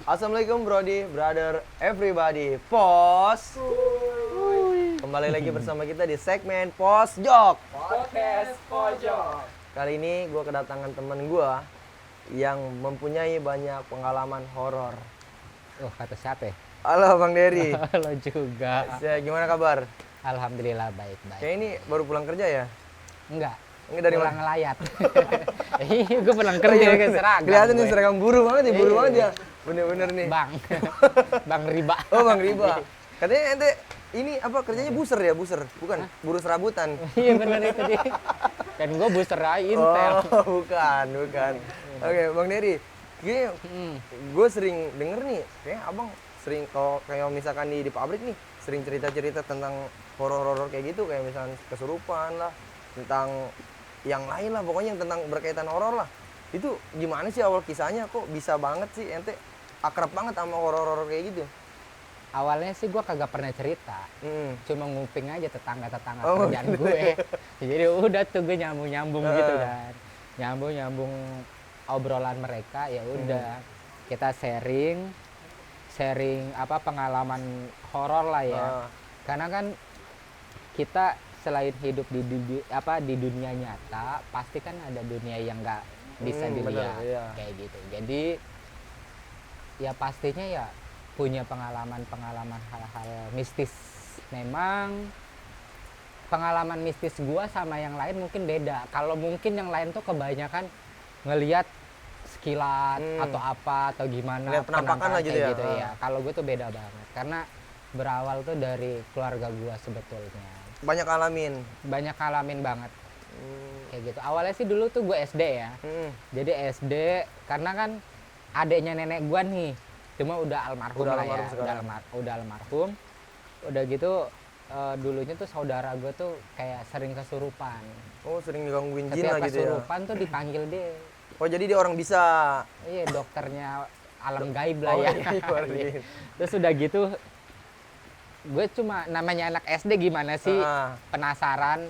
Assalamualaikum Brody, brother, everybody. Pos. Kembali lagi bersama kita di segmen Pos Jok. Podcast Pojok. Kali ini gue kedatangan temen gue yang mempunyai banyak pengalaman horor. Oh, kata siapa ya? Halo Bang Dery. Halo juga. Gimana kabar? Alhamdulillah baik-baik. Kayak ini baru pulang kerja ya? Enggak. Enggak dari Pulang mana? ngelayat. Iya, gue pulang kerja pakai seragam. Kelihatan nih gue. seragam buru banget ya, buru Iya. banget ya. Bener-bener nih. Bang. Bang Riba. Oh Bang Riba. Katanya ente ini apa kerjanya buser ya, buser? Bukan, buru serabutan. Iya benar itu dia. Dan gue booster aja Intel. Oh, bukan. Oke, Bang Dery. Gini, gue sering denger nih, kayak abang sering kalau kayak misalkan di pabrik nih, sering cerita-cerita tentang horor-horor kayak gitu, kayak misalkan kesurupan lah, tentang yang lain lah, pokoknya yang tentang berkaitan horor lah. Itu gimana sih awal kisahnya? Kok bisa banget sih ente akrab banget sama horor-horor kayak gitu? Awalnya sih gue kagak pernah cerita. Hmm. Cuma nguping aja tetangga-tetangga Oh, kerjaan gitu. gue. Jadi udah tuh gue nyambung-nyambung gitu kan. Nyambung-nyambung obrolan mereka, ya udah. Kita sharing apa pengalaman horor lah ya. Karena kan kita selain hidup di dunia nyata, pasti kan ada dunia yang nggak bisa dilihat. bener, iya. Kayak gitu. Jadi ya pastinya ya punya pengalaman hal-hal mistis. Memang pengalaman mistis gua sama yang lain mungkin beda. Kalau mungkin yang lain tuh kebanyakan ngelihat sekilat atau apa atau gimana, Lihat penampakan lah gitu kayak ya. ya. Kalau gue tuh beda banget karena berawal tuh dari keluarga gua sebetulnya. Banyak alamin. Banyak ngalamin banget kayak gitu. Awalnya sih dulu tuh gue SD ya. Jadi SD karena kan adiknya nenek gua nih, cuma udah almarhum Udah lah almarhum ya, sekarang. udah almarhum. Udah gitu dulunya tuh saudara gue tuh kayak sering kesurupan. Oh, sering digangguin jin Setiap lah gitu ya. kesurupan tuh dipanggil deh. Oh, jadi dia orang bisa. Iya, dokternya alam gaib lah Oh, ya. iya, orang gitu. Terus udah gitu gue cuma namanya anak SD gimana sih, penasaran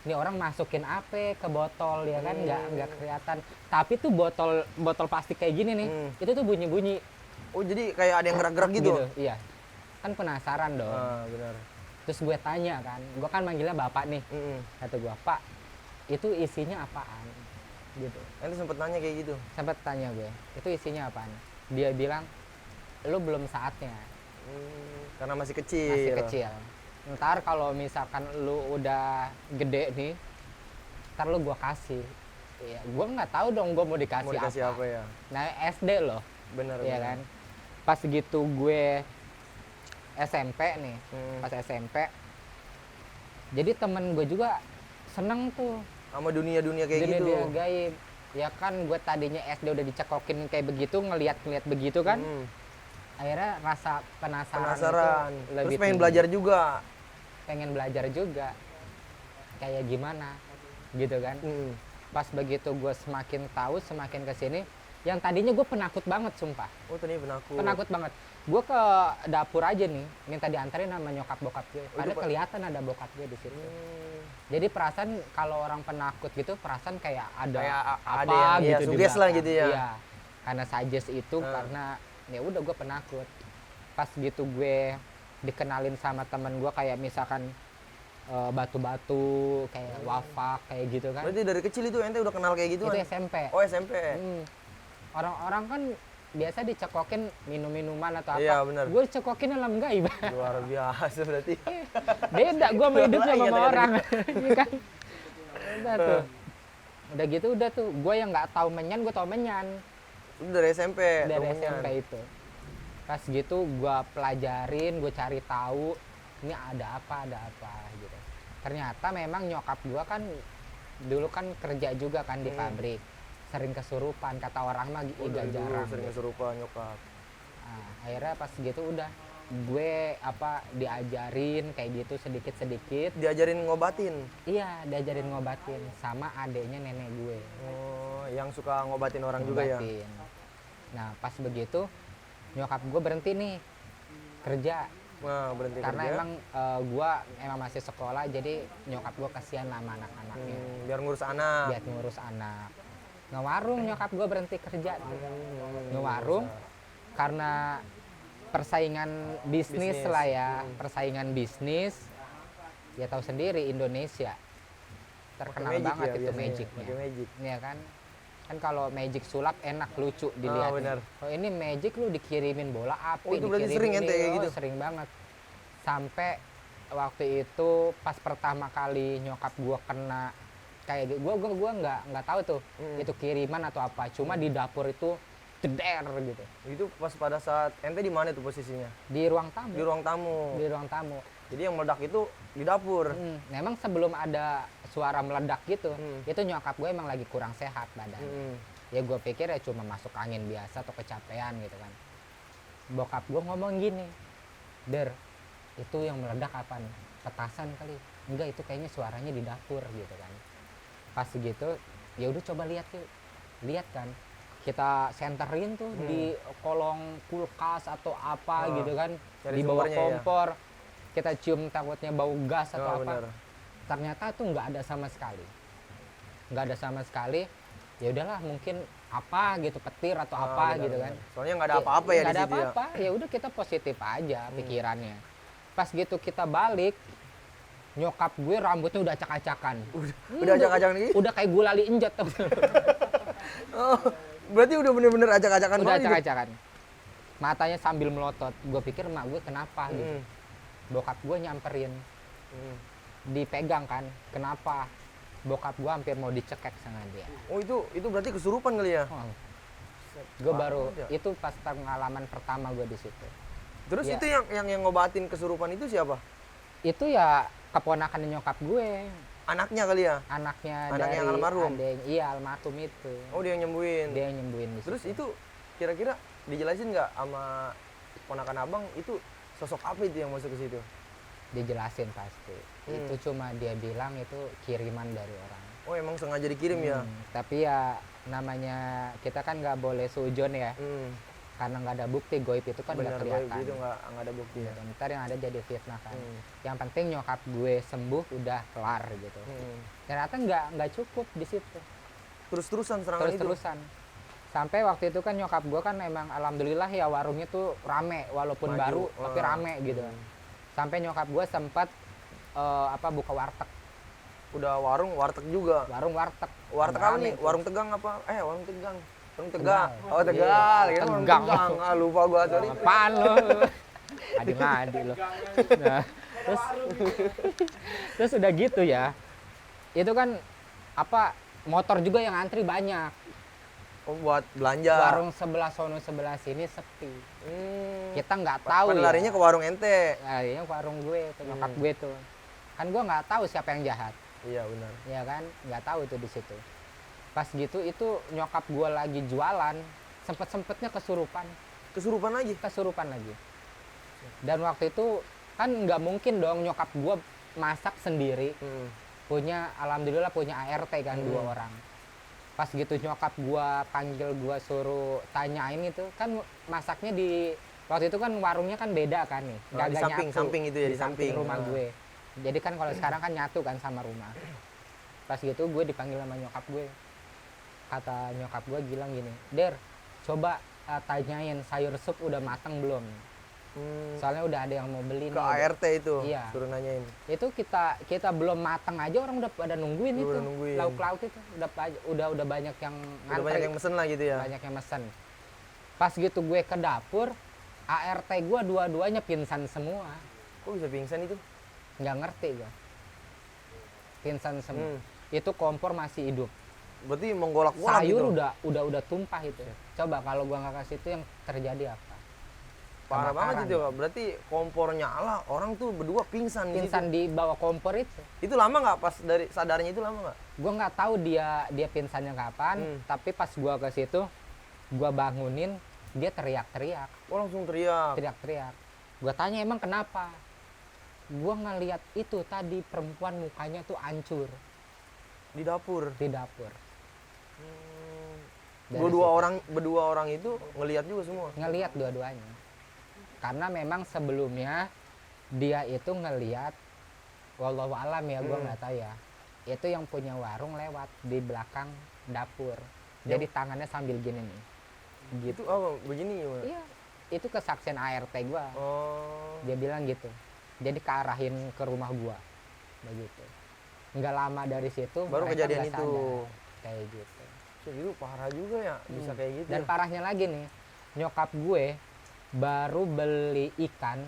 ini orang masukin apa ke botol ya kan, nggak kelihatan. Tapi tuh botol plastik kayak gini nih, itu tuh bunyi-bunyi Oh, jadi kayak ada yang gerak-gerak gitu? Iya, kan penasaran dong. Benar. Terus gue tanya kan, gue kan manggilnya bapak nih. Kata gue, Pak, itu isinya apaan? Gitu. Nanti sempet nanya kayak gitu. Sempat tanya gue, itu isinya apaan? Dia bilang, lu belum saatnya, Karena masih kecil. masih kecil. Ntar kalau misalkan lu udah gede nih, ntar lu gue kasih. Ya, gue nggak tahu dong gue mau dikasih, Mau dikasih apa ya? Nah, SD loh, Benar. ya kan? Pas gitu gue SMP nih, pas SMP. Jadi temen gue juga seneng tuh Sama dunia-dunia kayak dunia gitu. gaib. Ya kan gue tadinya SD udah dicekokin kayak begitu, ngeliat begitu kan. Akhirnya rasa Penasaran. itu Terus lebih pengen tinggi. belajar juga. Pengen belajar juga. Kayak gimana gitu kan. Pas begitu gue semakin tahu, semakin kesini, yang tadinya gue penakut banget sumpah. Oh, tadi penakut. Penakut banget. Gue ke dapur aja nih, minta diantarin sama nyokap bokap gue. Padahal kelihatan ada bokap gue di situ. Jadi perasaan kalau orang penakut gitu, perasaan kayak ada Kayak apa ada yang gitu iya, di suges lah belakang. gitu ya. Iya. Karena suggest itu karena ya udah gue penakut. Pas gitu gue dikenalin sama temen gue kayak misalkan batu-batu kayak wafak kayak gitu kan. Berarti dari kecil itu ente udah kenal kayak gitu Itu kan? SMP. Oh, SMP. Orang-orang kan biasa dicekokin minum-minuman atau apa. Iya, benar. Gue cekokin alam gaib. Luar biasa berarti. Beda gue sama hidupnya Iya, sama kata-kata orang. Iya kan? Udah tuh. Udah gitu udah tuh. Gue yang nggak tahu menyan, gue tahu menyan. Itu dari SMP. Dari temennya. SMP itu. Pas gitu gue pelajarin, gue cari tahu ini ada apa gitu. Ternyata memang nyokap gue kan dulu kan kerja juga kan di pabrik. Sering kesurupan, kata orang mah Oh, iga dari dulu jarang. sering gitu. kesurupan nyokap. Nah, akhirnya pas gitu udah gue diajarin kayak gitu sedikit-sedikit. Diajarin ngobatin. Iya, diajarin ngobatin sama adeknya nenek gue. Oh, yang suka ngobatin orang juga ya. Ngobatin. Nah, pas begitu nyokap gue berhenti nih kerja. Nah, berhenti Karena kerja. emang gue emang masih sekolah, jadi nyokap gue kasihan sama anak-anaknya. Biar ngurus anak. Biar ngurus anak. Ngewarung nyokap gue berhenti kerja. Ngewarung. karena persaingan bisnis lah ya, persaingan bisnis. Ya tahu sendiri Indonesia terkenal Magic banget ya itu biasanya, magicnya. pakai magic. Iya kan? Kan kalau magic sulap enak lucu benar. dilihatnya. Kalau ini magic lu dikirimin bola api, Oh, itu berarti dikirimin sering ente ini, kayak gitu? sering banget. Sampai waktu itu pas pertama kali nyokap gua kena kayak gitu, gua nggak tahu tuh itu kiriman atau apa. Cuma di dapur itu jeder gitu. Itu pas pada saat ente di mana tuh posisinya? Di ruang tamu. Di ruang tamu. Di ruang tamu. Jadi yang meledak itu di dapur. Memang sebelum ada suara meledak gitu, Hmm. itu nyokap gue emang lagi kurang sehat badan. Ya gue pikir ya cuma masuk angin biasa atau kecapean gitu kan. Bokap gue ngomong gini, Der, itu yang meledak apa nih? Petasan kali? Enggak, itu kayaknya suaranya di dapur gitu kan. Pas gitu, ya udah coba lihat yuk. Lihat kan, kita senterin tuh di kolong kulkas atau apa gitu kan, cari di bawah sumbernya ya. kompor. Kita cium takutnya bau gas atau apa. Benar. Ternyata tuh nggak ada sama sekali. Nggak ada sama sekali. Ya udahlah, mungkin apa gitu, petir atau apa benar, gitu benar. kan. Soalnya nggak ada apa-apa ya Nggak di ada situ ya. apa-apa. Ya udah kita positif aja pikirannya. Pas gitu kita balik, nyokap gue rambutnya udah acak-acakan. Udah acak-acakan gitu? Udah kayak gulali enjot tuh. Oh, berarti udah bener-bener acak-acakan Udah banget gitu? acak-acakan. Matanya sambil melotot. Gue pikir emak gue kenapa gitu. Bokap gue nyamperin. Dipegang kan. Kenapa? Bokap gue hampir mau dicekek sama dia. Oh, itu berarti kesurupan kali ya? Oh. Gue baru banget ya. itu pas pengalaman pertama gue di situ. Terus Ya. itu yang ngobatin kesurupan itu siapa? Itu ya keponakan nyokap gue, Anaknya kali ya? anaknya Anaknya dari yang almarhum? iya almarhum itu. Oh, dia yang nyembuhin. Dia yang nyembuhin di Terus situ. itu kira-kira dijelasin nggak sama ponakan abang itu sosok apa itu yang masuk ke situ? Dijelasin pasti. Itu cuma dia bilang itu kiriman dari orang. Oh, emang sengaja dikirim ya? Tapi ya namanya kita kan nggak boleh sujon ya, karena nggak ada bukti. Goib itu kan nggak Benar, kelihatan. itu nggak ada bukti ya. Gitu. Ntar yang ada jadi fitnah kan. Yang penting nyokap gue sembuh udah kelar gitu. Ternyata nggak cukup di situ. Terus-terusan serangan itu? Terus-terusan. Sampai waktu itu kan nyokap gue kan emang alhamdulillah ya warungnya tuh rame walaupun Maju. baru tapi rame gitu. Sampai nyokap gue sempat buka warteg. Udah warteg juga. Warung warteg. Warteg apa Rame nih? tuh. Warung Tegang apa? Warung Tegang. Warung Tegal. Tegal. Oh, Tegal. Iya, Kira warung Tegang. Tegang. Ah, lupa gua sorry. Apaan lo? Adi-ngadi lo. Nah, terus udah gitu ya. Itu kan motor juga yang antri banyak. Oh, buat belanja. Warung sebelah sono sebelah sini sepi. Kita nggak tahu Pada ya. larinya ke warung ente. Larinya ke warung gue, ke nyokap gue tuh. Kan gue nggak tahu siapa yang jahat. Iya, benar. Ya kan, nggak tahu tuh di situ. Pas gitu itu nyokap gue lagi jualan, sempet-sempetnya kesurupan lagi. Dan waktu itu kan nggak mungkin dong nyokap gue masak sendiri. Alhamdulillah punya ART kan 2 orang. Pas gitu nyokap gue panggil gue suruh tanyain itu kan masaknya waktu itu kan warungnya kan beda kan nih. Oh, di samping itu ya, di samping rumah gue. Jadi kan kalau sekarang kan nyatu kan sama rumah. Pas gitu gue dipanggil sama nyokap gue. Kata nyokap gue bilang gini, Der, coba tanyain sayur sup udah matang belum? Soalnya udah ada yang mau beli Ke nih. ART itu. Iya. Suruh nanyain. Itu kita belum matang aja orang udah pada nungguin itu. Udah nungguin. Lauk-lauk itu udah banyak yang Udah ngantri. banyak yang mesen lah gitu ya. Banyak yang mesen. Pas gitu gue ke dapur, ART gue dua-duanya pingsan semua. Kok bisa pingsan itu? Nggak ngerti gue. Pingsan semua. Itu kompor masih hidup. Berarti menggolak-golak Sayur gitu. udah tumpah itu. Coba kalau gua nggak kasih itu yang terjadi apa? Parah banget Kebakaran. itu ya. Berarti kompor nyala, orang tuh berdua pingsan di situ. Pingsan di bawah kompor itu. Itu lama nggak pas dari sadarnya itu lama nggak? Gua nggak tahu dia pingsannya kapan, tapi pas gua ke situ, gua bangunin, dia teriak-teriak. Oh, langsung teriak. Teriak-teriak. Gua tanya emang kenapa? Gua ngeliat itu tadi perempuan mukanya tuh hancur Di dapur. di dapur. Dari Berdua orang itu ngelihat juga semua. Ngeliat dua-duanya. Karena memang sebelumnya dia itu ngeliat, wallahu alam ya, gua nggak tahu ya. Itu yang punya warung lewat di belakang dapur. Jadi tangannya sambil gini nih. Gitu apa begini ya? Iya, itu kesaksian ART gua. Oh. Dia bilang gitu. Jadi kearahin ke rumah gua. Begitu. Nggak lama dari situ Baru mereka kejadian nggak itu. sadar. Kayak gitu. Itu parah juga ya, bisa kayak gitu. Dan parahnya lagi nih, nyokap gue baru beli ikan,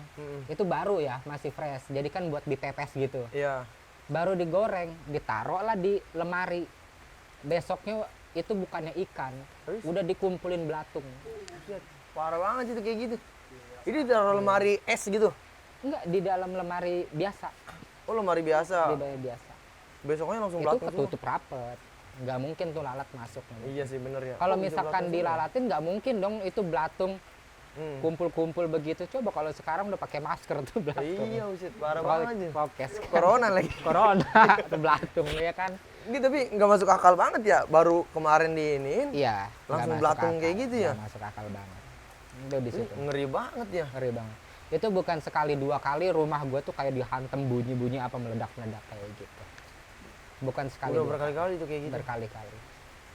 itu baru ya, masih fresh. Jadi kan buat dipepes gitu. Iya. Baru digoreng, ditaruh lah di lemari. Besoknya itu bukannya ikan, Terus? udah dikumpulin belatung. Buset, parah banget itu kayak gitu. Ini taruh lemari es gitu. Enggak, di dalam lemari biasa. Oh, lemari biasa. Di lemari biasa. Besoknya langsung Itu belatung semua. ketutup rapet. Nggak mungkin tuh lalat masuk. Iya sih bener ya. Kalau Kok bisa misalkan belatung semua? dilalatin nggak mungkin dong itu belatung kumpul-kumpul begitu. Coba kalau sekarang udah pakai masker tuh belatung. Iya, buset, parah Kalau banget ya. prokes kan. Corona lagi. Corona tuh belatung ya kan. Ini tapi nggak masuk akal banget ya. Baru kemarin diiniin. Iya. nggak Langsung masuk belatung akal. kayak gitu ya? Nggak masuk akal banget. Itu di Ini situ. ngeri banget ya. Ngeri banget. Itu bukan sekali dua kali rumah gue tuh kayak dihantam bunyi-bunyi apa meledak-meledak kayak gitu. Bukan sekali Udah dua berkali-kali itu kayak kali, gitu. berkali-kali.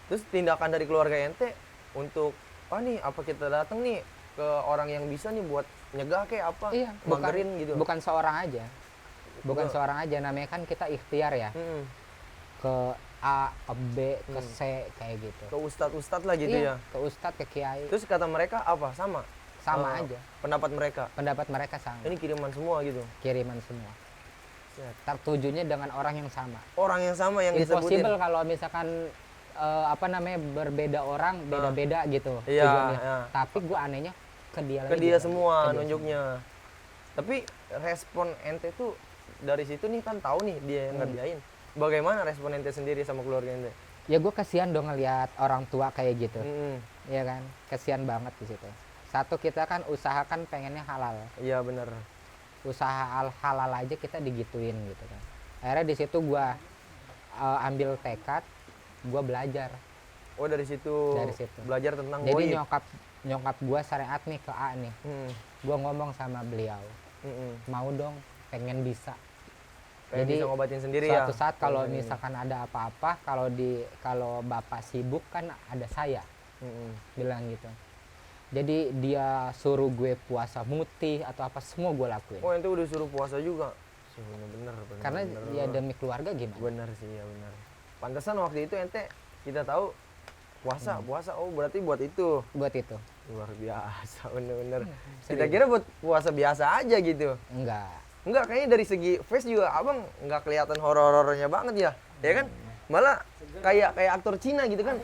Terus tindakan dari keluarga ente untuk nih apa kita datang nih ke orang yang bisa nih buat nyegah kayak apa? Iya, magerin gitu. bukan seorang aja. Bukan Betul. seorang aja, namanya kan kita ikhtiar ya. Mm-mm. Ke A, ke B, ke C kayak gitu. Ke ustadz lah gitu Iya, ya. ke ustadz, ke kiai, Terus kata mereka apa? Sama? sama Eh, aja. Pendapat mereka. Pendapat mereka sama. Ini kiriman semua gitu. Kiriman semua. Set. Tertujunya dengan orang yang sama. Orang yang sama yang disebutin. Impossible kalau misalkan berbeda orang, beda-beda gitu Iya, tujuannya. iya. Tapi gue anehnya ke dia Ke lagi. dia semua Ke dia nunjuknya. Tapi respon ente tuh dari situ nih kan tahu nih dia yang ngerjain. Bagaimana respon ente sendiri sama keluarga ente? Ya gue kasihan dong ngeliat orang tua kayak gitu. Mm-mm. Iya kan, kasihan banget di situ. Satu, kita kan usahakan pengennya halal. Iya bener. Usaha halal aja kita digituin gitu kan. Akhirnya di situ gue ambil tekad, gue belajar. Oh dari situ. Dari situ. Belajar tentang Jadi goib. nyokap gue syariat nih ke A nih. Hmm. Gue ngomong sama beliau, Mm-mm. mau dong, pengen bisa. Kayak Jadi, bisa ngobatin sendiri ya. Suatu saat kalau Hmm. misalkan ada apa-apa, kalau bapak sibuk kan ada saya, Mm-mm. bilang gitu. Jadi dia suruh gue puasa mutih atau apa, semua gue lakuin. Oh ente udah suruh puasa juga. Bener. Karena ya demi keluarga gimana? Bener sih ya bener. Pantesan waktu itu ente kita tahu puasa. Oh berarti buat itu. Buat itu. Luar biasa bener. Kita serius. kira buat puasa biasa aja gitu. Enggak. Kayaknya dari segi face juga abang nggak kelihatan horor-horornya banget ya. Ya kan? Malah kayak aktor Cina gitu kan.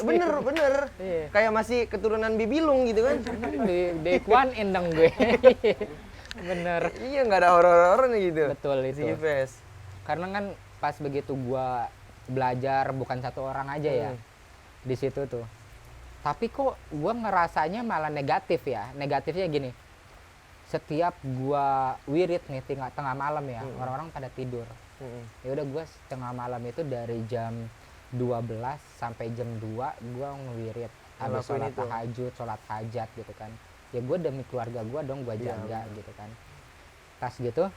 Bener. Iya. Kayak masih keturunan Bibilung gitu kan. Di Kwan Endang gue. Bener. Iya nggak ada horor-horornya gitu. Betul itu. Segi face. Karena kan pas begitu gua belajar, bukan satu orang aja ya di situ tuh. Tapi kok gua ngerasanya malah negatif ya. Negatifnya gini. Setiap gua wirid nih tengah malam ya, orang-orang pada tidur. Ya udah gua tengah malam itu dari jam 12 sampai jam 2 gua ngewirid. Habis Ngelakuin sholat itu. tahajud, sholat hajat gitu kan. Ya gua demi keluarga gua dong, gua Iya, jaga gitu kan. Pas gitu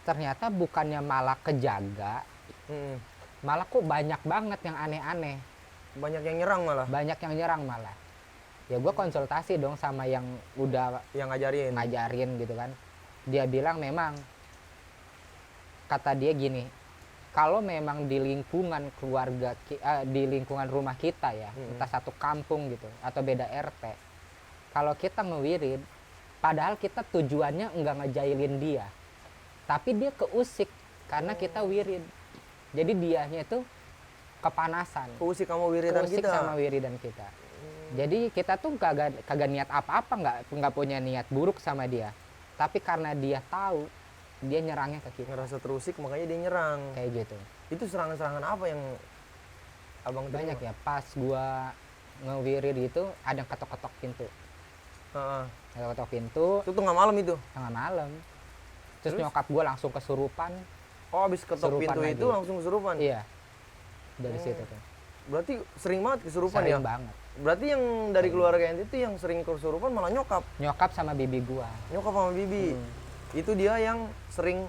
ternyata bukannya malah kejaga, malah kok banyak banget yang aneh-aneh, Banyak yang nyerang malah. banyak yang nyerang malah. Ya gue konsultasi dong sama yang udah Yang ngajarin. ngajarin gitu kan. Dia bilang memang, kata dia gini, kalau memang di lingkungan di lingkungan rumah kita ya, entah satu kampung gitu atau beda RT, kalau kita ngewirid, padahal kita tujuannya enggak ngejailin dia, tapi dia keusik karena kita wirid. Jadi dianya itu kepanasan, Keusik kamu wiridan keusik kita. sama wiridan kita. Jadi kita tuh kagak niat apa-apa, nggak punya niat buruk sama dia, tapi karena dia tahu, dia nyerangnya ke kita Ngerasa terusik makanya dia nyerang. kayak gitu. Itu serangan-serangan apa yang abang terima? Banyak ya, pas gua ngewirid itu ada yang ketok-ketok pintu, Heeh. ketok-ketok pintu Itu tengah malam itu. tengah malam. Terus Terus? nyokap gua langsung kesurupan. Oh habis ketok Kesurupan pintu lagi. itu langsung kesurupan. Iya, dari situ tuh Berarti sering banget kesurupan sering ya. banget. Berarti yang dari keluarga ente itu yang sering kesurupan malah nyokap. Nyokap sama bibi gua. Nyokap sama bibi. Itu dia yang sering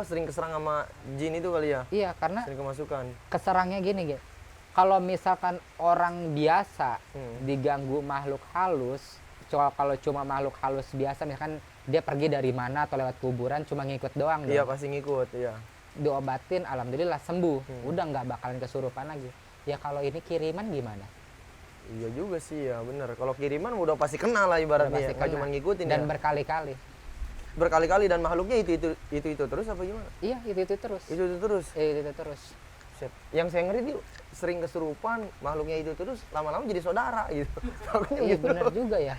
sering keserang sama jin itu kali ya. Iya, karena Sering kemasukan. keserangnya gini gitu. kalau misalkan orang biasa Hmm. diganggu makhluk halus, kalau cuma makhluk halus biasa, misalkan dia pergi dari mana atau lewat kuburan cuma ngikut doang, Iya dong. pasti ngikut, iya. Diobatin, alhamdulillah sembuh, Hmm. udah nggak bakalan kesurupan lagi. Ya kalau ini kiriman gimana? Iya juga sih ya, bener. Kalau kiriman udah pasti kena lah Udah ibaratnya, pasti ya. Nggak kena. cuma ngikutin Dan ya. berkali-kali. Berkali-kali dan makhluknya itu terus apa gimana? Iya, itu terus. Itu terus. Itu terus. Set. Yang saya ngeri dia sering kesurupan, makhluknya itu terus lama-lama jadi saudara gitu. Takutnya Iya gitu. benar juga ya.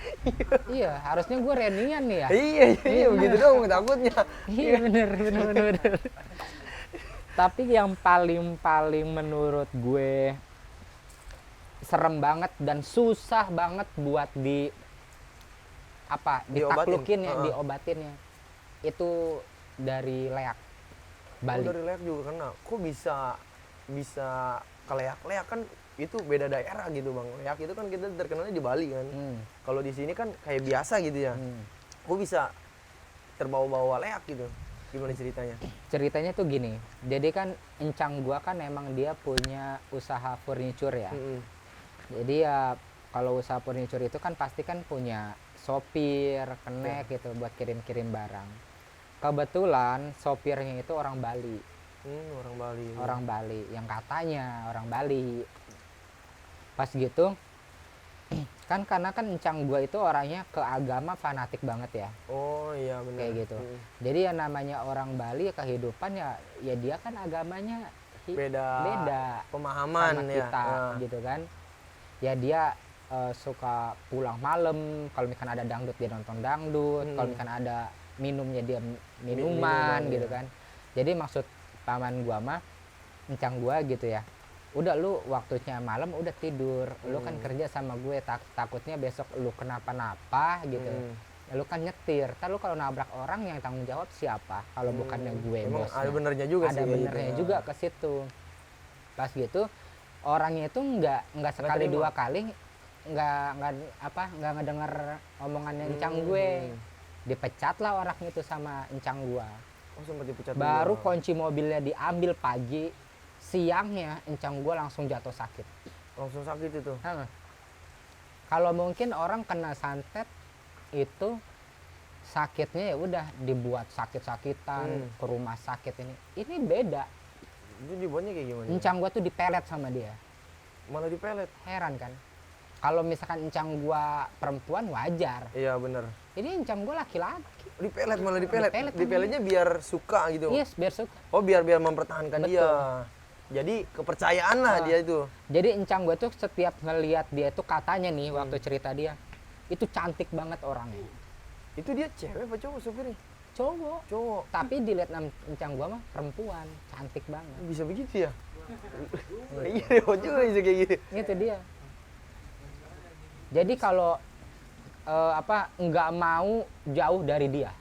Iya, harusnya gue Renian nih ya. Iya, begitu dong takutnya. Iya bener. Tapi yang paling menurut gue serem banget dan susah banget buat ditaklukin ya, Heeh. diobatinnya. Itu dari leak Bali. Oh, dari leak juga kena. Kok bisa ke leak-leak kan itu beda daerah gitu bang. Leak itu kan kita terkenalnya di Bali kan. Kalau di sini kan kayak biasa gitu ya. Kok bisa terbawa-bawa leak gitu? Gimana ceritanya? Ceritanya tuh gini. Jadi kan encang gua kan emang dia punya usaha furniture ya. Mm-mm. Jadi ya kalau usaha furniture itu kan pasti kan punya sopir, kenek gitu buat kirim-kirim barang. Kebetulan sopirnya itu orang Bali. Orang Bali. Orang Bali yang katanya orang Bali. Pas gitu kan karena kan encang gua itu orangnya ke agama fanatik banget ya, Oh iya benar. kayak gitu. Jadi yang namanya orang Bali kehidupan ya dia kan agamanya beda pemahaman sama ya. kita gitu kan. Ya dia suka pulang malam, kalau misalkan ada dangdut dia nonton dangdut, kalau misalkan ada minumnya dia minuman gitu ya. kan. Jadi maksud paman gua mah encang gua gitu ya, udah lu waktunya malam udah tidur, lu kan kerja sama gue, takutnya besok lu kenapa-napa gitu. Ya, lu kan nyetir, ntar lu kalau nabrak orang yang tanggung jawab siapa kalau bukannya gue. Emang bosnya. ada benernya juga sih. Ada kayak benernya gitu. juga ke situ. Pas gitu orangnya itu nggak sekali terima. dua kali nggak ngedenger omongannya encang gue. Dipecat lah orangnya itu sama encang gua. Oh sempat dipecat Baru dulu. kunci mobilnya diambil pagi, siangnya encang gua langsung jatuh sakit. Langsung sakit itu. Kalau mungkin orang kena santet itu sakitnya ya udah dibuat sakit-sakitan ke rumah sakit ini beda. Itu dibuatnya kayak gimana? Encang gua tuh dipelet sama dia. Malah dipelet. Heran kan? Kalau misalkan encang gua perempuan wajar. Iya bener. Ini encang gua laki-laki. Dipelet malah dipelet. Dipelet Dipeletnya biar suka gitu. Yes, biar suka. Oh biar mempertahankan Betul. dia. Jadi kepercayaan lah dia itu. Jadi encang gue tuh setiap ngelihat dia tuh katanya nih waktu cerita dia itu cantik banget orangnya. Itu dia cewek apa cowok supirnya? Cowok. Cowok. Tapi dilihat encang gue mah perempuan, cantik banget. Bisa begitu ya? Iya repot juga bisa kayak gitu. Itu dia. Jadi kalau nggak mau jauh dari dia.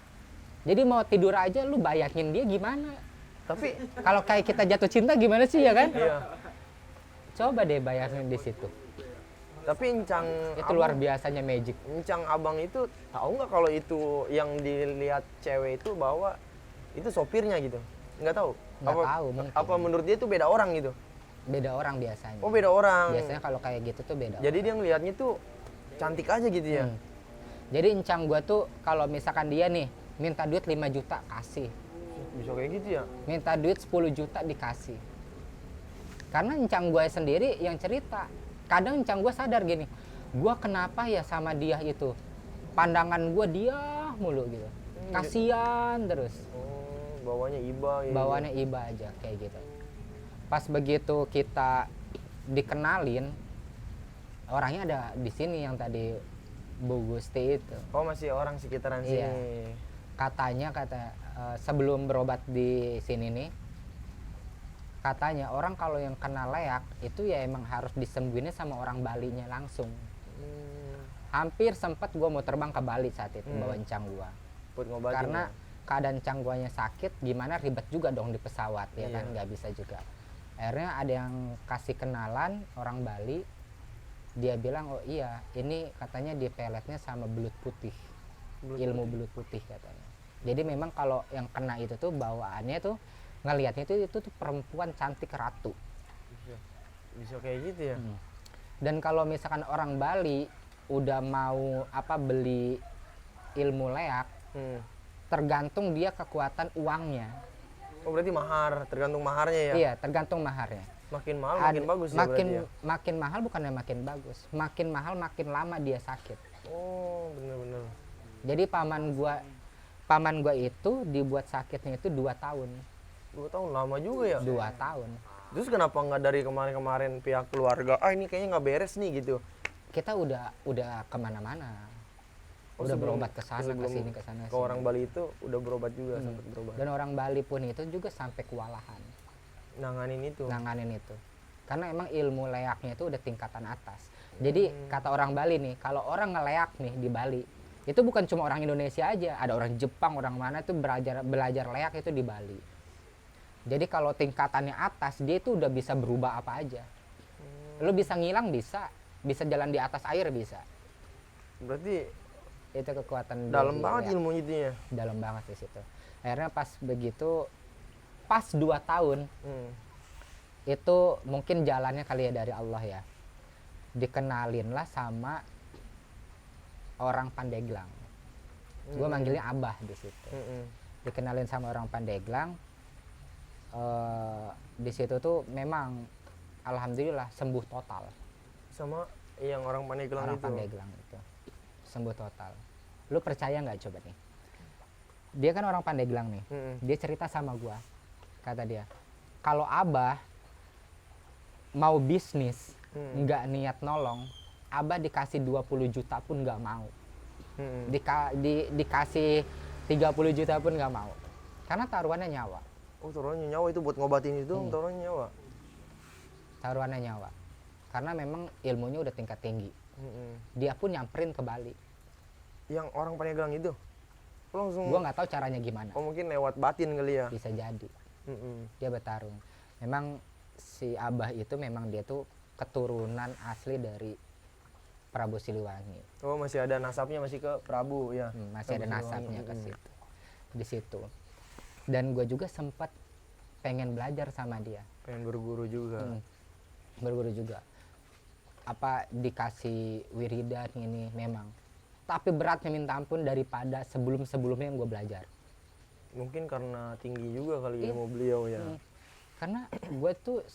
Jadi mau tidur aja lu bayangin dia gimana? Tapi Kalau kayak kita jatuh cinta gimana sih ya kan? iya. Coba deh bayangin di situ. Tapi encang Itu luar biasanya magic. encang abang itu tahu nggak kalau itu yang dilihat cewek itu bahwa itu sopirnya gitu? Nggak tahu. Nggak tahu, mungkin. Apa menurut dia itu beda orang gitu? Beda orang biasanya. Oh beda orang. Biasanya kalau kayak gitu tuh beda. Jadi dia ngelihatnya tuh cantik aja gitu ya? Jadi encang gua tuh kalau misalkan dia nih minta duit 5 juta kasih. Bisa kayak gitu ya? Minta duit 10 juta dikasih. Karena encang gua sendiri yang cerita. Kadang encang gua sadar gini, gua kenapa ya sama dia itu? Pandangan gua dia mulu gitu. Kasian terus. Oh, bawanya iba gitu. Bawaannya iba aja kayak gitu. Pas begitu kita dikenalin, orangnya ada di sini yang tadi Bu Gusti itu. Oh, masih orang sekitaran Iya. sini. Katanya sebelum berobat di sini nih, katanya orang kalau yang kena leak itu ya emang harus disembuhinnya sama orang Balinya langsung. Hampir sempat gue mau terbang ke Bali saat itu bawa encang gua. Buat ngobatin. Karena ya? keadaan encang guanya sakit, gimana ribet juga dong di pesawat ya kan, nggak bisa juga. Akhirnya ada yang kasih kenalan orang Bali, dia bilang oh iya ini katanya di peletnya sama belut putih, ilmu belut putih katanya. Jadi memang kalau yang kena itu tuh bawaannya tuh ngelihatnya itu tuh perempuan cantik ratu. Bisa kayak gitu ya. Dan kalau misalkan orang Bali udah mau beli ilmu leak, tergantung dia kekuatan uangnya. Oh berarti mahar, tergantung maharnya ya. Iya, tergantung maharnya. Makin mahal makin bagus ya berarti ya. Makin mahal bukannya makin bagus, makin mahal makin lama dia sakit. Oh bener-bener. Jadi paman gua itu dibuat sakitnya itu 2 tahun. 2 tahun lama juga ya. 2 tahun. Terus kenapa nggak dari kemarin-kemarin pihak keluarga, ini kayaknya nggak beres nih gitu. Kita udah kemana-mana. Oh, udah sebelum- berobat ke sana ke sebelum sini ke sana. Ke orang Bali itu udah berobat juga, sempat berobat. Dan orang Bali pun itu juga sampai kewalahan Nanganin itu. nanganin itu. Karena emang ilmu leaknya itu udah tingkatan atas. Jadi kata orang Bali nih, kalau orang ngeleak nih di Bali, itu bukan cuma orang Indonesia aja, ada orang Jepang, orang mana itu belajar leak itu di Bali. Jadi kalau tingkatannya atas, dia itu udah bisa berubah apa aja. Lu bisa ngilang bisa jalan di atas air bisa. Berarti Itu kekuatan dalam dari banget leak. ilmu itu ya. Dalam banget di situ. Akhirnya pas begitu, pas 2 tahun, itu mungkin jalannya kali ya dari Allah ya. Dikenalin lah sama orang Pandeglang. Gue manggilnya Abah di situ. Dikenalin sama orang Pandeglang. Di situ tuh memang alhamdulillah sembuh total. Sama yang orang Pandeglang Orang itu. Pandeglang itu sembuh total. Lu percaya nggak coba nih? Dia kan orang Pandeglang nih. Dia cerita sama gua. Kata dia, kalau Abah mau bisnis nggak niat nolong, Abah dikasih 20 juta pun nggak mau. Dikasih 30 juta pun nggak mau. Karena taruhannya nyawa. Oh taruhannya nyawa itu buat ngobatin itu, taruhannya nyawa. Taruhannya nyawa. Karena memang ilmunya udah tingkat tinggi. Dia pun nyamperin ke Bali. Yang orang Pandeglang itu langsung. Gua nggak tahu caranya gimana. Oh mungkin lewat batin kali ya. Bisa jadi. Dia bertarung. Memang si Abah itu memang dia tuh keturunan asli dari Prabu Siliwangi. Oh masih ada nasabnya masih ke Prabu ya. Masih ada Prabu nasabnya Siliwangi. ke situ. Di situ. Dan gue juga sempat pengen belajar sama dia. Pengen berguru juga. Berguru juga. Dikasih wiridan ini memang. Tapi beratnya minta ampun daripada sebelum-sebelumnya yang gue belajar. Mungkin karena tinggi juga kali Iya. ilmu beliau ya. Karena gue tuh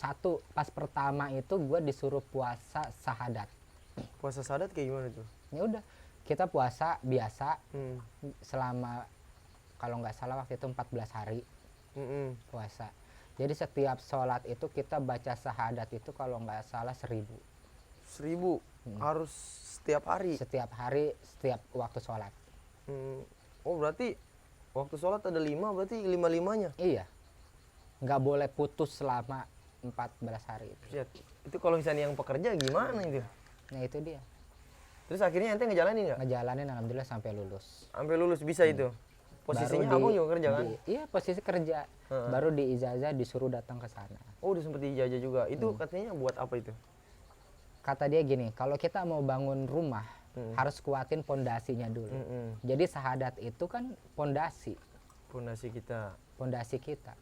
pas pertama itu gue disuruh puasa sahadat. Puasa sadat kayak gimana tuh? Ya udah, kita puasa biasa Hmm. selama kalau nggak salah waktu itu 14 hari puasa. Jadi setiap sholat itu kita baca sahadat itu kalau nggak salah 1000. 1000 harus setiap hari. Setiap hari, setiap waktu sholat. Oh berarti waktu sholat ada 5, berarti 5-5-nya. Iya, nggak boleh putus selama 14 hari itu. Shit. Itu kalau misalnya yang pekerja gimana itu? Nah itu dia, Terus akhirnya ente ngejalanin nggak? ngejalanin alhamdulillah sampai lulus. Sampai lulus bisa itu? Posisinya Baru abang juga kerja kan? Iya, posisi kerja. Baru di ijazah disuruh datang ke sana. Oh udah sempet dijajah juga. Itu katanya buat apa itu? Kata dia gini, kalau kita mau bangun rumah harus kuatin pondasinya dulu. Jadi sahadat itu kan pondasi Pondasi kita.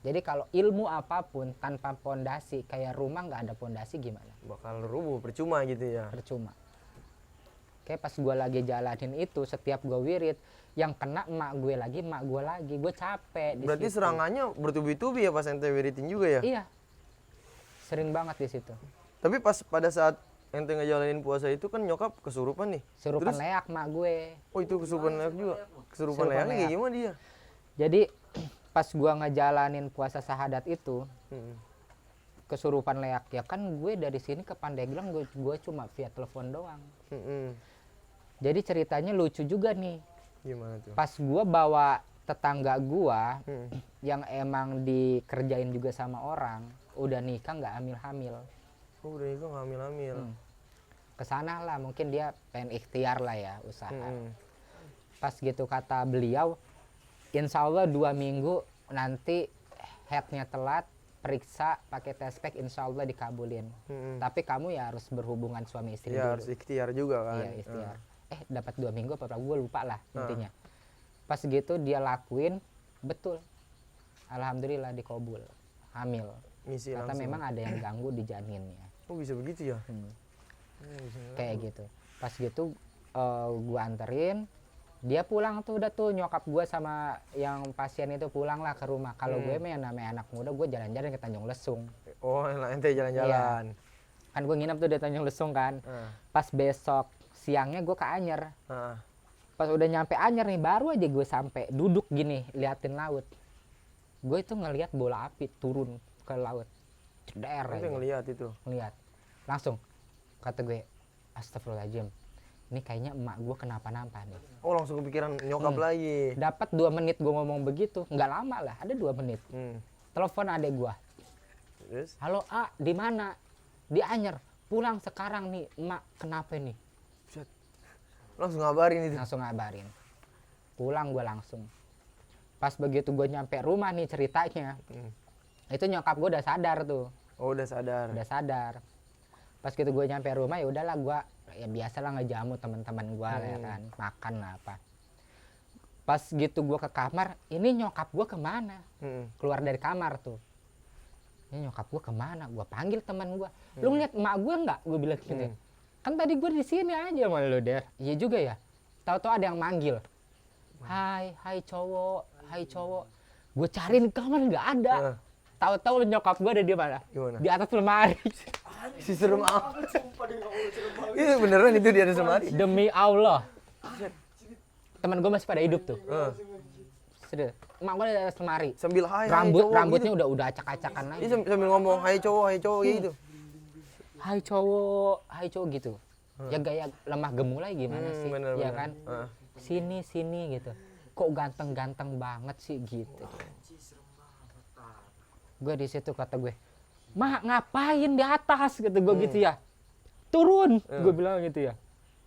Jadi kalau ilmu apapun tanpa pondasi, kayak rumah nggak ada pondasi gimana? Bakal rubuh, percuma gitu ya. Percuma. Kayak pas gue lagi jalanin itu, setiap gue wirid, yang kena emak gue lagi, gue capek. Berarti situ. serangannya bertubi-tubi ya pas ente wiritin juga ya? Iya, sering banget di situ. Tapi pada saat ente ngejalanin puasa itu kan nyokap kesurupan nih. Surupan Terus? leak mak gue. Oh itu kesurupan leak juga? Kesurupan Kesurupan leaknya kayak leak. gimana dia? Jadi pas gue ngejalanin puasa sahadat itu, kesurupan leak ya kan gue dari sini ke Pandeglang gue cuma via telepon doang. Jadi ceritanya lucu juga nih. Gimana tuh? Pas gue bawa tetangga gue yang emang dikerjain juga sama orang, udah nikah nggak hamil-hamil. Oh udah itu ngambil-hamil. Kesana lah mungkin dia pengen ikhtiar lah ya usaha. Pas gitu kata beliau, insya Allah 2 minggu nanti headnya telat, periksa pakai test pack, insya Allah dikabulin. Tapi kamu ya harus berhubungan suami istri Ya dulu. harus ikhtiar juga kan? Iya ikhtiar. Dapat 2 minggu apa gue lupa lah intinya. Pas gitu dia lakuin betul, alhamdulillah dikabul, hamil. Misi kata langsung. memang ada yang ganggu di janinnya. Oh bisa begitu ya? Kayak gitu. Pas gitu gue anterin, dia pulang tuh, udah tuh nyokap gue sama yang pasien itu pulang lah ke rumah. Kalau gue mah yang namanya anak muda, gue jalan-jalan ke Tanjung Lesung. Oh ente jalan-jalan. Kan gue nginep tuh di Tanjung Lesung kan. Pas besok siangnya gue ke Anyer. Pas udah nyampe Anyer nih, baru aja gue sampai duduk gini liatin laut. Gue itu ngelihat bola api turun ke laut. Ceder Ente aja. ngelihat itu. Ngeliat. Langsung kata gue, astagfirullahaladzim, ini kayaknya emak gue kenapa-napa nih. Oh langsung kepikiran nyokap lagi. Dapat 2 menit gue ngomong begitu, nggak lama lah, ada 2 menit. Telepon adek gue, Terus? halo A, di mana? Di Anyer, pulang sekarang nih, emak kenapa nih? Langsung ngabarin itu. Langsung ngabarin. Pulang gue langsung. Pas begitu gue nyampe rumah nih ceritanya, itu nyokap gue udah sadar tuh. Oh udah sadar. Udah sadar. Pas gitu gue nyampe rumah, ya udahlah gue ya biasalah ngejamu teman-teman gue ya kan, makan lah apa. Pas gitu gue ke kamar, ini nyokap gue kemana? Keluar dari kamar tuh. Ini nyokap gue kemana? Gue panggil teman gue. Lu ngeliat emak gue nggak? Gue bilang gitu. Kan tadi gue di sini aja sama lu Der. Iya juga ya. Tahu-tahu ada yang manggil. Hai cowok. Gue cariin kamar nggak ada. Tahu-tahu nyokap gue ada di mana? Gimana? Di atas lemari. Si serem amat. Itu beneran itu di atas lemari. Demi Allah. Teman gue masih pada hidup tuh. Serius. Emak gue ada di atas lemari. Sambil cowok Rambutnya gitu. udah acak-acakan lagi. Dia sambil ngomong hai cowok gitu. Hai cowok gitu. Ya gaya lemah gemulai gimana sih? Bener, Ya bener. kan? Sini gitu. Kok ganteng-ganteng banget sih gitu. Gue di situ kata gue, "Mak, ngapain di atas?" gitu gue gitu ya. "Turun." Gue bilang gitu ya.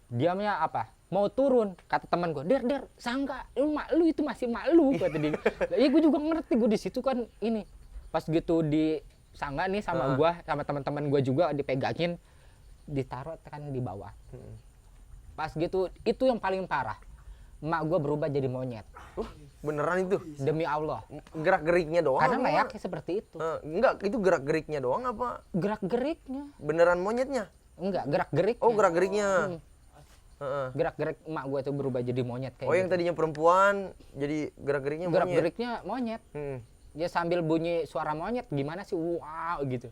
Diamnya apa? Mau turun, kata teman gue, Der, sangka lu mak lu itu masih mak lu, kata dia. Ya gue juga ngerti, gue di situ kan ini. Pas gitu di sangga nih sama gue, sama teman-teman gue juga dipegangin, ditaruh kan di bawah. Pas gitu, itu yang paling parah. Emak gue berubah jadi monyet. Beneran itu? Demi Allah. Gerak-geriknya doang? Karena apa? layaknya seperti itu. Enggak, itu gerak-geriknya doang apa? Gerak-geriknya. Beneran monyetnya? Enggak, gerak-geriknya. Oh gerak-geriknya. Gerak-gerik emak gue tuh berubah jadi monyet kayak Oh yang gitu. tadinya perempuan, jadi gerak-geriknya monyet? Gerak-geriknya monyet. Dia sambil bunyi suara monyet, gimana sih? Wow gitu.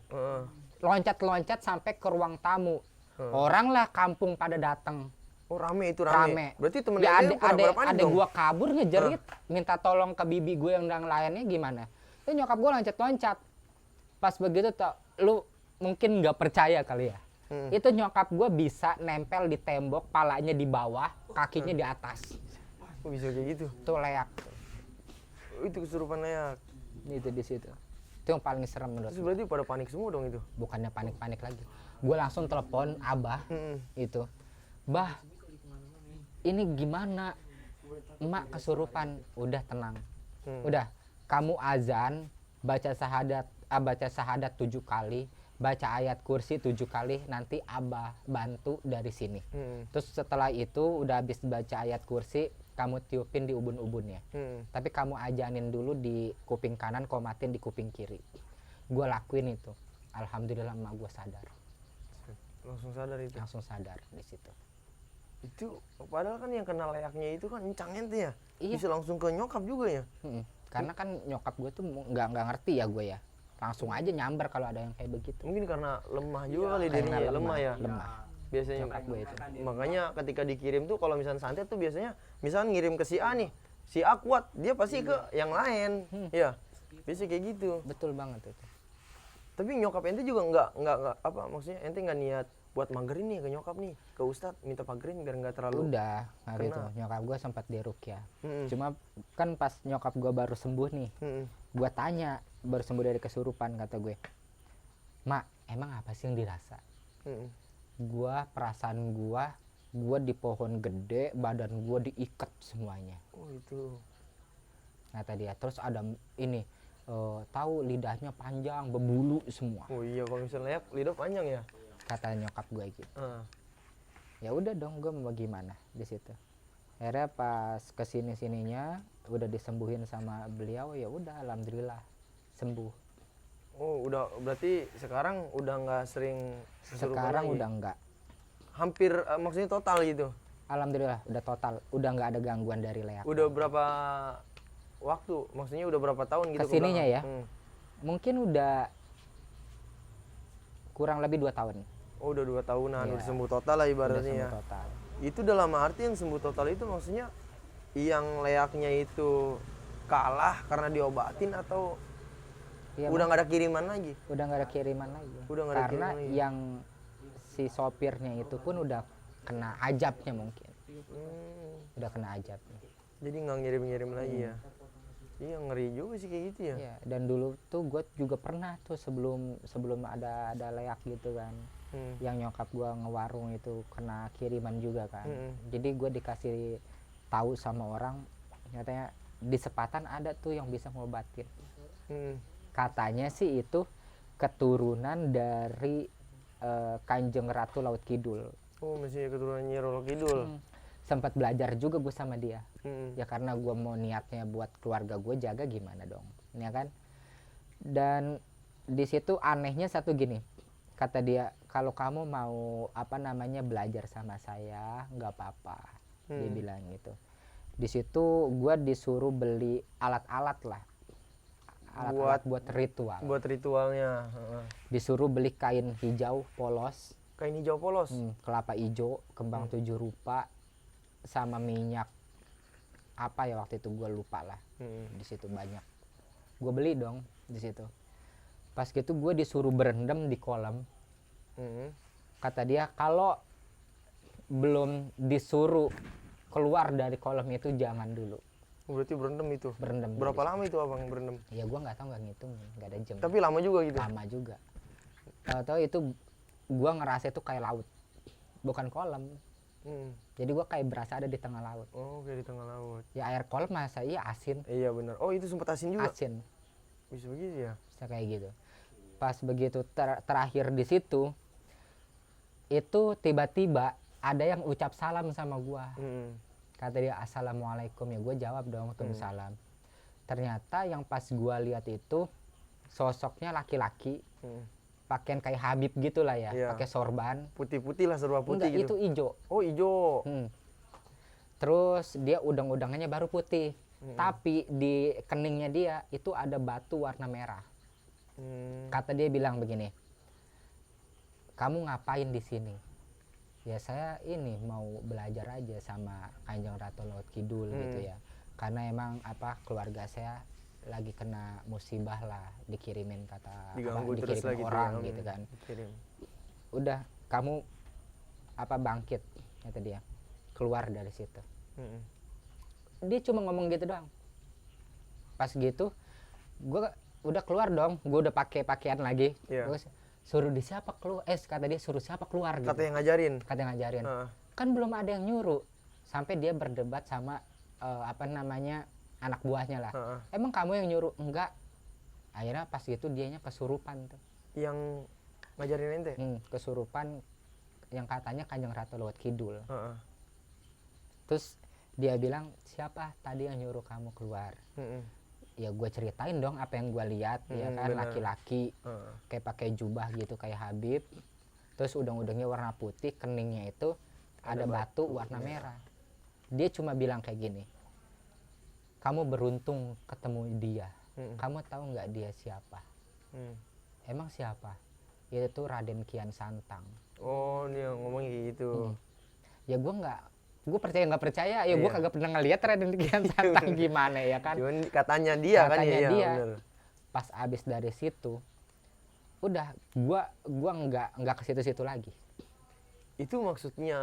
Loncat-loncat sampai ke ruang tamu. Orang lah kampung pada datang. Oh rame itu rame. Berarti temen ya, ente pada panik ada dong? gua kabur ngejerit, minta tolong ke bibi gue yang lainnya gimana. Itu nyokap gua loncat-loncat. Pas begitu tuh, lu mungkin nggak percaya kali ya. Itu nyokap gua bisa nempel di tembok, palanya di bawah, kakinya di atas. Oh bisa kayak gitu? Tuh leak. Oh, itu kesurupan leak. Itu di situ. Itu yang paling serem menurut Terus gua. berarti pada panik semua dong itu? Bukannya panik-panik lagi. Gue langsung telepon abah itu. Bah, ini gimana? Emak kesurupan. Udah tenang. Udah, kamu azan, baca syahadat 7 kali, baca ayat kursi 7 kali, nanti abah bantu dari sini. Terus setelah itu udah habis baca ayat kursi, kamu tiupin di ubun-ubunnya. Tapi kamu ajanin dulu di kuping kanan, komatin di kuping kiri. Gue lakuin itu. Alhamdulillah emak gue sadar. Langsung sadar itu? Langsung sadar di situ. Itu padahal kan yang kena layaknya itu kan encang ente ya? Iya. Bisa langsung ke nyokap juga ya? Karena kan nyokap gue tuh nggak ngerti ya gue ya. Langsung aja nyamber kalau ada yang kayak begitu. Mungkin karena lemah juga kali Karena dirinya, lemah ya? Lemah. Biasanya Nyokap gue itu. makanya ketika dikirim tuh kalau misalnya santet tuh biasanya misalnya ngirim ke si A nih, si A kuat, dia pasti ke yang lain. Ya, biasanya kayak gitu. Betul banget itu. Tapi nyokap ente juga nggak apa maksudnya ente nggak niat buat magerin nih ke nyokap nih, ke ustadz minta pagerin biar nggak terlalu. Udah, nah gitu. Nyokap gue sempat diruqyah. Cuma kan pas nyokap gue baru sembuh nih, gue tanya, baru sembuh dari kesurupan, kata gue, "Mak, emang apa sih yang dirasa?" Perasaan gue di pohon gede, badan gue diikat semuanya. Oh itu. Kata dia. Terus ada ini, tahu lidahnya panjang, berbulu semua. Oh iya kalau misalnya lidah panjang ya. Kata nyokap gue gitu. Ya udah dong, gue mau gimana di situ. Akhirnya pas kesini sininya udah disembuhin sama beliau, ya udah alhamdulillah sembuh. Oh, udah berarti sekarang udah nggak sering kesurupan Sekarang lagi? udah enggak. Hampir maksudnya total gitu. Alhamdulillah udah total, udah nggak ada gangguan dari leak. Udah berapa waktu? Maksudnya udah berapa tahun gitu Kesininya belakang? ya? Mungkin udah kurang lebih 2 tahun. Oh, udah 2 tahunan, Iya. udah sembuh total lah Udah ibaratnya sembuh ya. total. Itu dalam arti yang sembuh total itu maksudnya yang leaknya itu kalah karena diobatin atau Iya, udah nggak ada kiriman lagi? udah nggak ada kiriman lagi. Udah nggak ada Karena kiriman lagi. yang si sopirnya itu pun udah kena ajabnya mungkin. Udah kena ajabnya. Jadi nggak ngirim-ngirim lagi ya? Iya, ngeri juga sih kayak gitu ya. Iya, dan dulu tuh gue juga pernah tuh sebelum ada leak gitu kan. Yang nyokap gue ngewarung itu kena kiriman juga kan. Jadi gue dikasih tahu sama orang, katanya di Sepatan ada tuh yang bisa ngobatin. Katanya sih itu keturunan dari Kanjeng Ratu Laut Kidul. Oh, masih keturunan Nyi Roro Kidul. Sempat belajar juga gue sama dia. Ya karena gue mau niatnya buat keluarga gue jaga, gimana dong, ya kan. Dan di situ anehnya satu gini, kata dia, kalau kamu mau belajar sama saya nggak apa-apa. Dia bilang gitu. Di situ gue disuruh beli alat-alat lah, alat-alat buat ritual. Buat ritualnya. Disuruh beli kain hijau polos, Kain hijau polos. kelapa hijau, kembang 7 rupa, sama minyak apa ya waktu itu gue lupa lah. Di situ banyak. Gue beli dong di situ. Pas gitu gue disuruh berendam di kolam. Kata dia kalau belum disuruh keluar dari kolam itu jangan dulu Berarti berendam itu. berendam. Berapa lama itu abang berendam? Ya gue nggak tahu, nggak ngitung, nggak ada jam. Tapi lama juga gitu. Lama juga. Tahu itu gue ngerasa itu kayak laut, bukan kolam. Jadi gue kayak berasa ada di tengah laut. Oh, kayak di tengah laut. Ya air kolam masa iya asin. Iya benar. Oh, itu sempat asin juga. Asin. Bisa begitu ya? Bisa kayak gitu. Pas begitu terakhir di situ, itu tiba-tiba ada yang ucap salam sama gua. Kata dia assalamualaikum, ya gue jawab dong salam. Ternyata yang pas gua lihat itu sosoknya laki-laki, pakaian kayak Habib gitulah ya, Iya. pakai sorban. Putih-putih lah, serba putih Enggak, gitu. itu hijau. Oh, hijau. Terus dia udang-udangannya baru putih. Tapi di keningnya dia itu ada batu warna merah. Kata dia bilang begini, kamu ngapain di sini? Ya saya ini mau belajar aja sama Kanjeng Ratu Laut Kidul gitu ya. Karena emang keluarga saya lagi kena musibah lah, dikirimin Diganggu terus dikirimin lah orang gitu ya. gitu kan. Dikirim. Udah kamu bangkit, kata dia, keluar dari situ. Dia cuma ngomong gitu doang. Pas gitu gue udah keluar dong, gue udah pakai pakaian lagi. Iya. Gua suruh di siapa keluar, kata dia suruh siapa keluar gitu. Kata yang ngajarin. Kata yang ngajarin. Kan belum ada yang nyuruh. Sampai dia berdebat sama anak buahnya lah. Emang kamu yang nyuruh? Enggak. Akhirnya pas gitu dianya kesurupan tuh. Yang ngajarin ente? Kesurupan yang katanya Kanjeng Ratu Laut Kidul. Heeh. Terus dia bilang, siapa tadi yang nyuruh kamu keluar? Ya gue ceritain dong apa yang gue lihat, ya kan, benar. laki-laki kayak pakai jubah gitu kayak Habib. Terus udang-udangnya warna putih, keningnya itu ada batu warna merah. Dia cuma bilang kayak gini, kamu beruntung ketemu dia. Kamu tahu nggak dia siapa? Emang siapa? Itu Raden Kian Santang. Oh, dia ngomong kayak gitu. Ya gue percaya nggak percaya, ya gue kagak pernah ngeliat Raden Kian Santang gimana ya kan. Cuman katanya dia kan Katanya ya. dia. Bener. Pas abis dari situ udah gua nggak ke situ-situ lagi. Itu maksudnya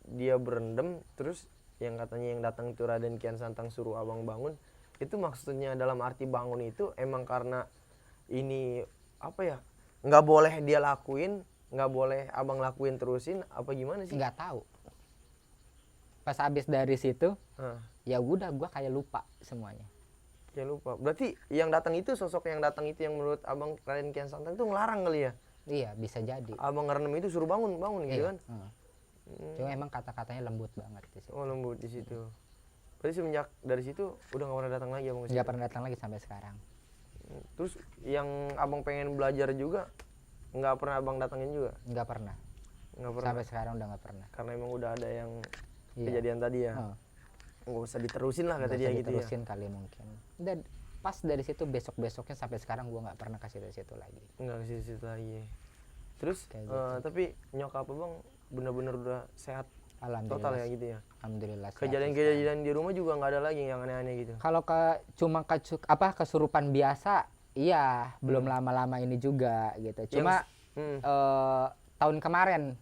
dia berendam terus yang katanya yang datang itu Raden Kian Santang suruh abang bangun, itu maksudnya dalam arti bangun itu emang karena ini apa ya, nggak boleh dia lakuin, nggak boleh abang lakuin terusin apa gimana sih? Nggak tahu. Pas abis dari situ ya udah gua kayak lupa semuanya. Ya lupa. Berarti yang datang itu, sosok yang datang itu yang menurut abang Raden Kian Santang itu ngelarang kali ya? Iya bisa jadi. Abang ngerenam itu suruh bangun gitu kan? Cuma emang kata-katanya lembut banget di situ. Oh, lembut di situ. Berarti semenjak dari situ udah nggak pernah datang lagi abang ke Nggak situ? pernah datang lagi sampai sekarang. Terus yang abang pengen belajar juga nggak pernah abang datengin juga? Nggak pernah. Nggak pernah. Sampai sekarang udah nggak pernah. Karena emang udah ada yang Iya. kejadian tadi ya. Oh, Nggak usah diterusin lah kata nggak dia usah gitu ya. diterusin kali mungkin. Dan pas dari situ besoknya sampai sekarang gua nggak pernah kasih dari situ lagi. Nggak ke situ lagi. Terus Kayak gitu. tapi nyokap abang bener-bener udah sehat Alhamdulillah. total ya gitu ya. Alhamdulillah. sehat Kejadian-kejadian di rumah juga nggak ada lagi yang aneh-aneh gitu. Kalau cuma kesurupan biasa, iya belum lama-lama ini juga gitu. Cuma tahun kemarin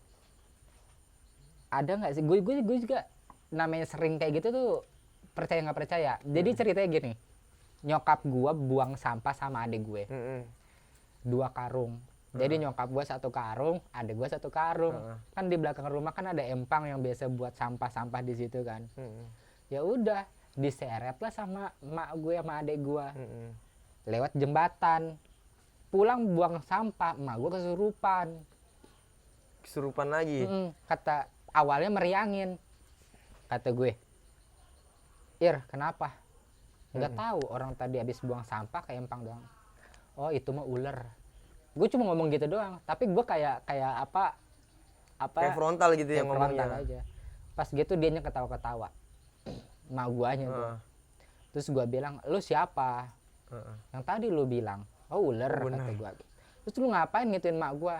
ada nggak sih? Gue juga namanya sering kayak gitu tuh percaya nggak percaya. Jadi ceritanya gini, nyokap gue buang sampah sama adik gue 2 karung. Jadi nyokap gue 1 karung, adik gue 1 karung. Kan di belakang rumah kan ada empang yang biasa buat sampah-sampah di situ kan. Ya udah diseret lah sama emak gue sama adik gue lewat jembatan. Pulang buang sampah, emak gue Kesurupan lagi. Kata awalnya meriangin, kata gue, Ir kenapa? Nggak tahu, orang tadi habis buang sampah ke empang doang. Oh itu mah ular. Gue cuma ngomong gitu doang, tapi gue kayak apa Kayak frontal gitu kayak yang frontal ngomongnya. aja. Pas gitu dianya ketawa-ketawa, emak guanya tuh. Terus gue bilang, lu siapa? Yang tadi lu bilang, oh ular, kata gue. Terus lu ngapain ngituin emak gue?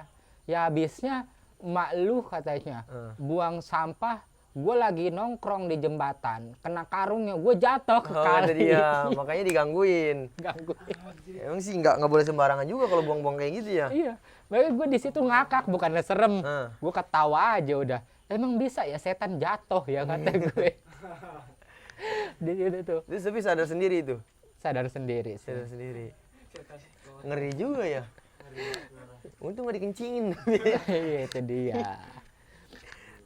Ya habisnya emak lu katanya buang sampah, gue lagi nongkrong di jembatan, kena karungnya, gue jatuh ke kali. Dia makanya digangguin. Gangguin. Emang sih nggak boleh sembarangan juga kalau buang-buang kayak gitu ya. Iya, makanya gue di situ ngakak, bukannya serem, gue ketawa aja udah. Emang bisa ya setan jatuh ya kata gue. Di situ tuh. Terus tapi sadar sendiri itu. Sadar sendiri sih. Sadar sendiri. Ngeri juga ya. Untung nggak dikencingin. Iya itu dia.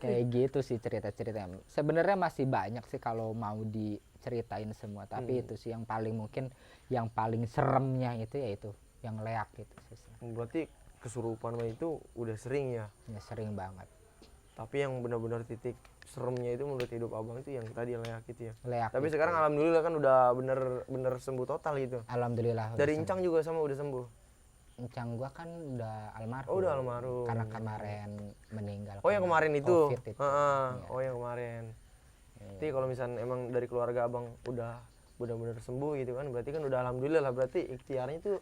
Kayak gitu sih cerita-cerita. Sebenarnya masih banyak sih kalau mau diceritain semua, tapi itu sih yang paling mungkin yang paling seremnya itu yaitu yang leak itu sih. Berarti kesurupan mah itu udah sering ya. Ya sering banget. Tapi yang benar-benar titik seremnya itu menurut hidup abang itu yang tadi leak itu ya. Leak. Tapi itu. sekarang alhamdulillah kan udah bener sembuh total gitu. Alhamdulillah. Dari Incang juga sama udah sembuh. Incang gua kan udah almarhum. Oh udah almarhum. Karena kemarin meninggal. Oh yang kemarin itu. COVID itu. Oh yang kemarin. Jadi kalau misalnya emang dari keluarga abang udah benar-benar sembuh gitu kan, berarti kan udah alhamdulillah lah, berarti ikhtiarnya itu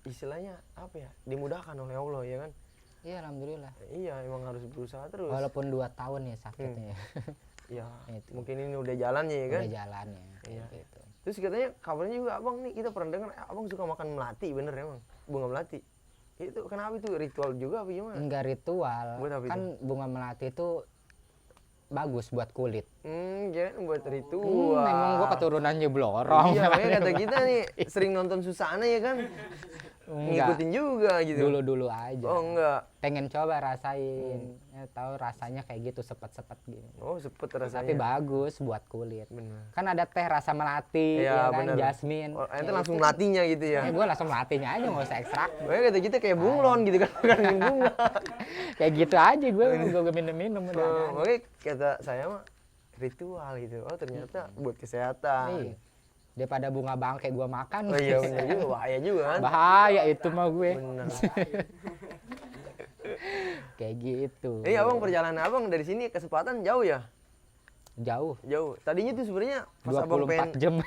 istilahnya apa ya, dimudahkan oleh Allah ya kan. Iya alhamdulillah. Iya emang harus berusaha terus. Walaupun 2 tahun ya sakitnya. Ya Itu. mungkin ini udah jalannya ya kan. Udah jalannya. Iya. Gitu. Terus katanya kabarnya juga abang nih, kita pernah dengar abang suka makan melati, bener emang? Bunga melati. Itu kenapa itu ritual juga apa gimana? Enggak ritual. Buat apa Kan bunga melati itu bagus buat kulit. Kirain buat ritual. Emang gua keturunannya blorong. Iya, makanya kata kita nih sering nonton Susana ya kan? Enggak. Ngikutin juga gitu. Dulu-dulu aja. Oh enggak. Pengen coba rasain. Ya, tahu rasanya kayak gitu sepet-sepet gitu. Oh sepet rasanya. Tapi bagus buat kulit. Bener. Kan ada teh rasa melati, Iya, ya kan, bener. jasmin. Oh, ente langsung melatinya gitu ya. Gue langsung melatinya aja, nggak usah ekstrak. Makanya kata kita kayak bunglon gitu kan, bukan bunga. Kayak gitu aja gue minum-minum udah. Makanya kata saya mah ritual gitu. Oh ternyata buat kesehatan. Iya. Daripada bunga bangke gue makan. Oh iya bener juga, bahaya juga kan. Bahaya itu mah gue. Bener. Kayak gitu. Abang perjalanan abang dari sini ke Sepatan jauh ya? Jauh. Jauh. Tadinya tuh sebenarnya pas abang 24 jam.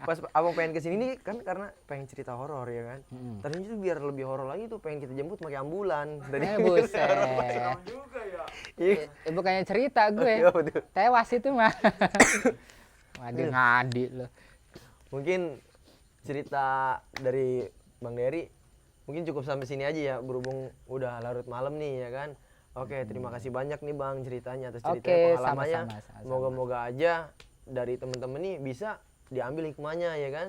pas abang pengen kesini nih kan karena pengen cerita horor ya kan. Tadinya tuh biar lebih horor lagi tuh pengen kita jemput pakai ambulan. Buset. juga ya. Iya. Bukannya cerita gue. Iya, betul. Tewas itu mah. Ngadi-ngadi loh. Mungkin cerita dari Bang Dery mungkin cukup sampai sini aja ya, berhubung udah larut malam nih ya kan. Oke, terima kasih banyak nih Bang ceritanya atas cerita pengalamannya. sama-sama. Moga-moga aja dari temen-temen nih bisa diambil hikmahnya ya kan.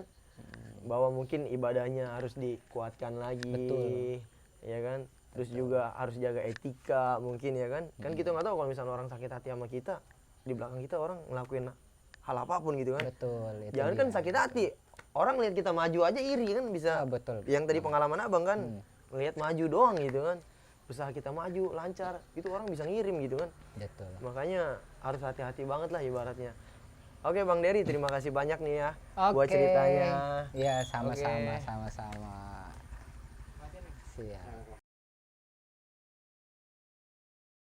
Bahwa mungkin ibadahnya harus dikuatkan lagi. Betul. Ya kan. Terus juga harus jaga etika mungkin ya kan. Kan kita nggak tahu kalau misalnya orang sakit hati sama kita, di belakang kita orang ngelakuin hal apapun gitu kan. Betul. Jangan kan sakit hati, orang lihat kita maju aja iri kan bisa. Betul. Yang tadi pengalaman abang kan, ngelihat maju doang gitu kan. Usaha kita maju lancar, itu orang bisa ngirim gitu kan. Betul. Makanya harus hati-hati banget lah ibaratnya. Oke Bang Dery, terima kasih banyak nih ya buat Oke. ceritanya. Iya, sama-sama, Oke. sama-sama. Siap.